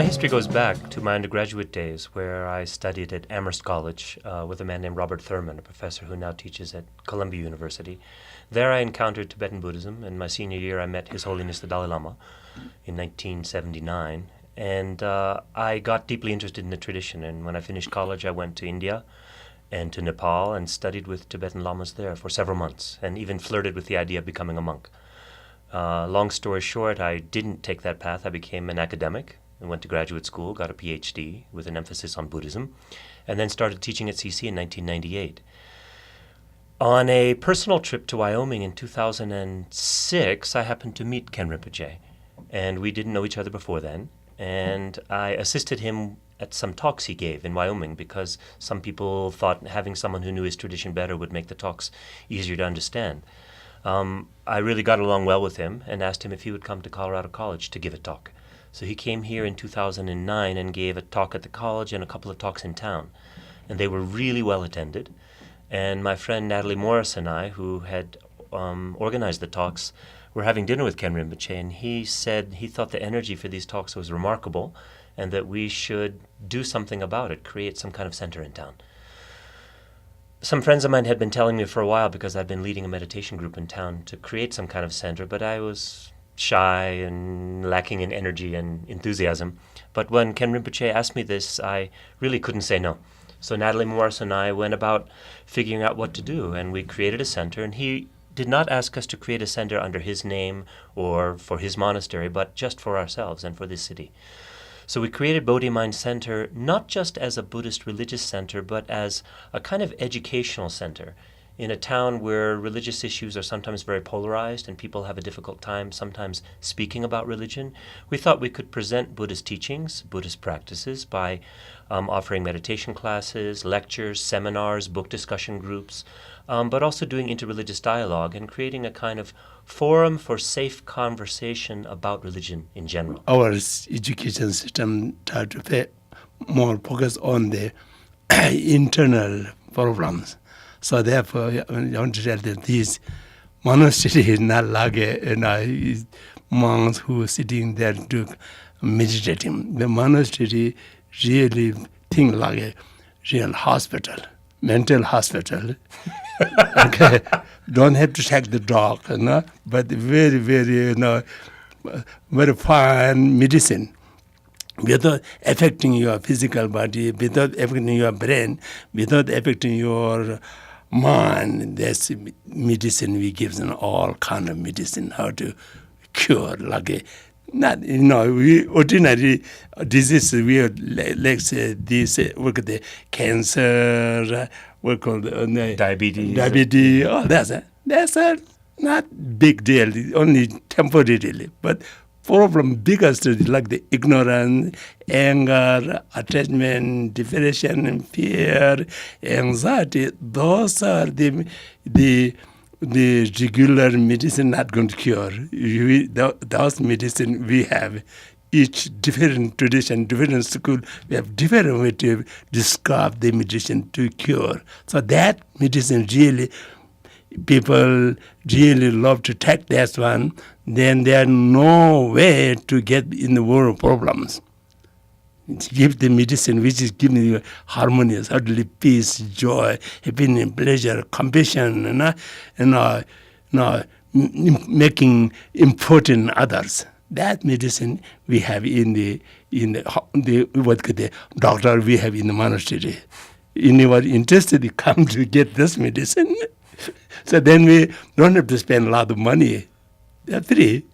history goes back to my undergraduate days, where I studied at Amherst College with a man named Robert Thurman, a professor who now teaches at Columbia University. There I encountered Tibetan Buddhism. In my senior year, I met His Holiness the Dalai Lama in 1979, and I got deeply interested in the tradition. And when I finished college, I went to India and to Nepal and studied with Tibetan lamas there for several months, and even flirted with the idea of becoming a monk. Long story short, I didn't take that path. I became an academic and went to graduate school, got a PhD with an emphasis on Buddhism, and then started teaching at CC in 1998. On a personal trip to Wyoming in 2006, I happened to meet Ken Rinpoche, and we didn't know each other before then, and I assisted him at some talks he gave in Wyoming because some people thought having someone who knew his tradition better would make the talks easier to understand. I really got along well with him and asked him if he would come to Colorado College to give a talk. So he came here in 2009 and gave a talk at the college and a couple of talks in town. And they were really well attended. And my friend Natalie Morris and I, who had organized the talks, were having dinner with Ken Rinpoche, and he said he thought the energy for these talks was remarkable and that we should do something about it, create some kind of center in town. Some friends of mine had been telling me for a while, because I'd been leading a meditation group in town, to create some kind of center, but I was shy and lacking in energy and enthusiasm. But when Ken Rinpoche asked me this, I really couldn't say no. So Natalie Morris and I went about figuring out what to do, and we created a center, and he did not ask us to create a center under his name or for his monastery, but just for ourselves and for this city. So we created Bodhi Mind Center not just as a Buddhist religious center, but as a kind of educational center in a town where religious issues are sometimes very polarized and people have a difficult time sometimes speaking about religion. We thought we could present Buddhist teachings, Buddhist practices by offering meditation classes, lectures, seminars, book discussion groups, but also doing interreligious dialogue and creating a kind of forum for safe conversation about religion in general. Our education system tried to pay more focus on the internal problems. So therefore, I want to tell that this monastery is not like monks who are sitting there to meditating. The monastery really think like a real hospital, mental hospital. Okay, don't have to take the dog, but very, very, very fine medicine. Without affecting your physical body, without affecting your brain, without affecting your mind. There's medicine we give them, all kind of medicine, how to cure, like not, we ordinary diseases, we are, let's say, this, work the cancer, we call diabetes, oh, that's a not big deal, only temporarily, but problem biggest is like the ignorance, anger, attachment, depression, fear, anxiety. Those are the regular medicine not going to cure. Those medicine we have, each different tradition, different school, we have different way to describe the medicine to cure. So that medicine really, people really love to take that one, then there's no way to get in the world problems. Give the medicine which is giving you harmonious, heartily peace, joy, happiness, pleasure, compassion, making important others. That medicine we have in the what the doctor we have in the monastery. Anybody interested, come to get this medicine. So then we don't have to spend a lot of money. They're free.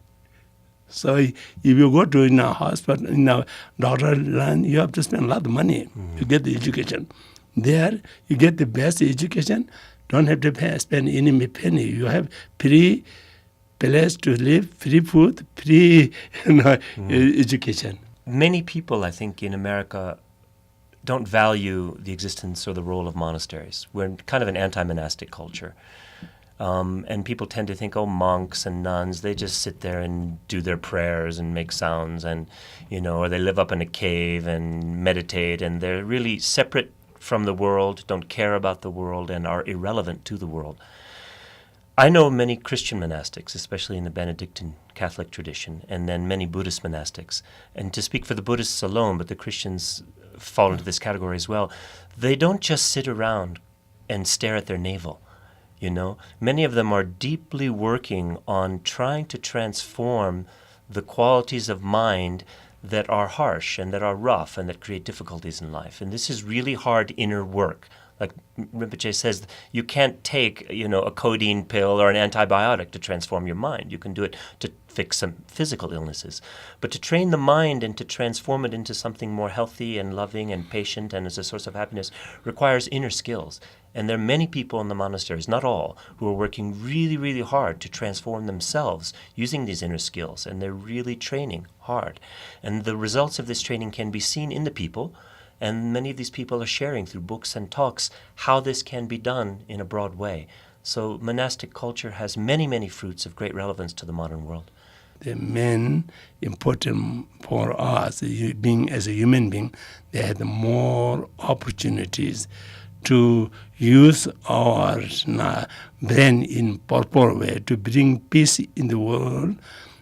So if you go to a hospital, in a doctor line, you have to spend a lot of money to get the education. There, you get the best education, don't have to spend any penny. You have free place to live, free food, free education. Many people, I think, in America don't value the existence or the role of monasteries. We're kind of an anti-monastic culture. And people tend to think, monks and nuns, they just sit there and do their prayers and make sounds and, or they live up in a cave and meditate, and they're really separate from the world, don't care about the world, and are irrelevant to the world. I know many Christian monastics, especially in the Benedictine Catholic tradition, and then many Buddhist monastics. And to speak for the Buddhists alone, but the Christians fall into this category as well, they don't just sit around and stare at their navel. You know, many of them are deeply working on trying to transform the qualities of mind that are harsh and that are rough and that create difficulties in life. And this is really hard inner work. Like Rinpoche says, you can't take, a codeine pill or an antibiotic to transform your mind. You can do it to fix some physical illnesses. But to train the mind and to transform it into something more healthy and loving and patient and as a source of happiness requires inner skills. And there are many people in the monasteries, not all, who are working really, really hard to transform themselves using these inner skills. And they're really training hard. And the results of this training can be seen in the people. And many of these people are sharing through books and talks how this can be done in a broad way. So monastic culture has many, many fruits of great relevance to the modern world. The main important for us, being as a human being, they had more opportunities to use our brain in proper way to bring peace in the world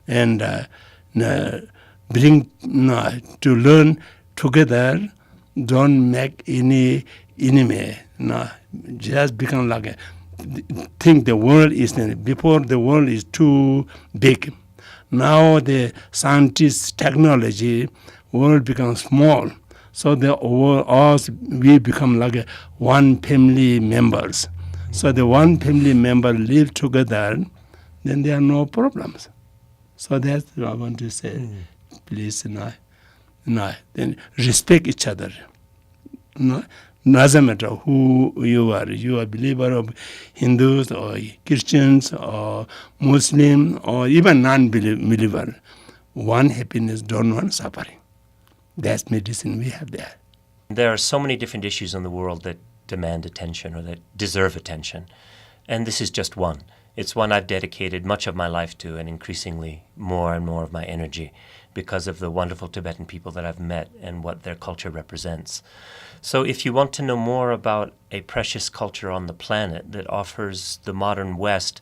and bring to learn together. Don't make any enemy. No, just become like think the world is before the world is too big. Now the scientists, technology, world becomes small. So we become like one family members. So the one family member live together, then there are no problems. So that's what I want to say. Please, then respect each other. Doesn't matter who you are a believer of Hindus or Christians or Muslim or even non-believer. One happiness, don't want suffering. That's medicine we have there. There are so many different issues in the world that demand attention or that deserve attention. And this is just one. It's one I've dedicated much of my life to and increasingly more and more of my energy because of the wonderful Tibetan people that I've met and what their culture represents. So if you want to know more about a precious culture on the planet that offers the modern West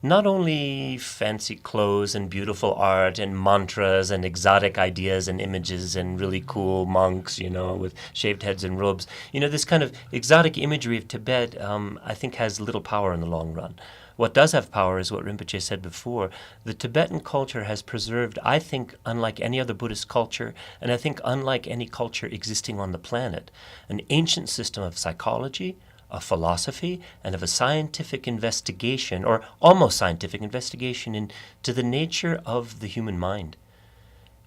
not only fancy clothes and beautiful art and mantras and exotic ideas and images and really cool monks, with shaved heads and robes, this kind of exotic imagery of Tibet, I think has little power in the long run. What does have power is what Rinpoche said before. The Tibetan culture has preserved, I think, unlike any other Buddhist culture, and I think unlike any culture existing on the planet, an ancient system of psychology, of philosophy, and of a scientific investigation, or almost scientific investigation, into the nature of the human mind.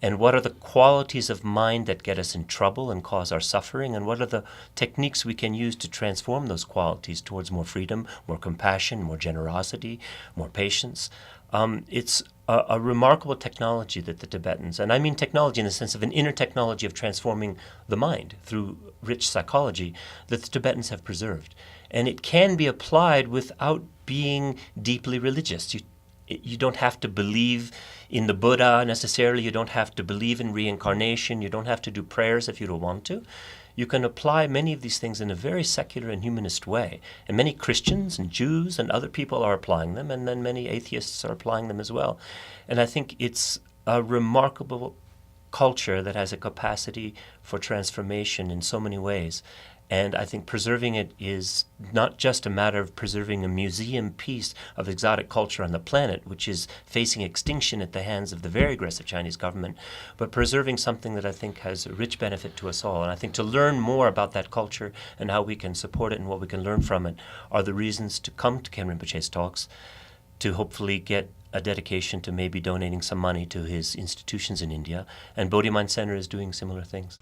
And what are the qualities of mind that get us in trouble and cause our suffering? And what are the techniques we can use to transform those qualities towards more freedom, more compassion, more generosity, more patience? It's a remarkable technology that the Tibetans, and I mean technology in the sense of an inner technology of transforming the mind through rich psychology, that the Tibetans have preserved. And it can be applied without being deeply religious. You don't have to believe in the Buddha necessarily. You don't have to believe in reincarnation. You don't have to do prayers if you don't want to. You can apply many of these things in a very secular and humanist way. And many Christians and Jews and other people are applying them, and then many atheists are applying them as well. And I think it's a remarkable culture that has a capacity for transformation in so many ways. And I think preserving it is not just a matter of preserving a museum piece of exotic culture on the planet, which is facing extinction at the hands of the very aggressive Chinese government, but preserving something that I think has a rich benefit to us all. And I think to learn more about that culture and how we can support it and what we can learn from it are the reasons to come to Ken Rinpoche's talks, to hopefully get a dedication to maybe donating some money to his institutions in India. And Bodhi Mind Center is doing similar things.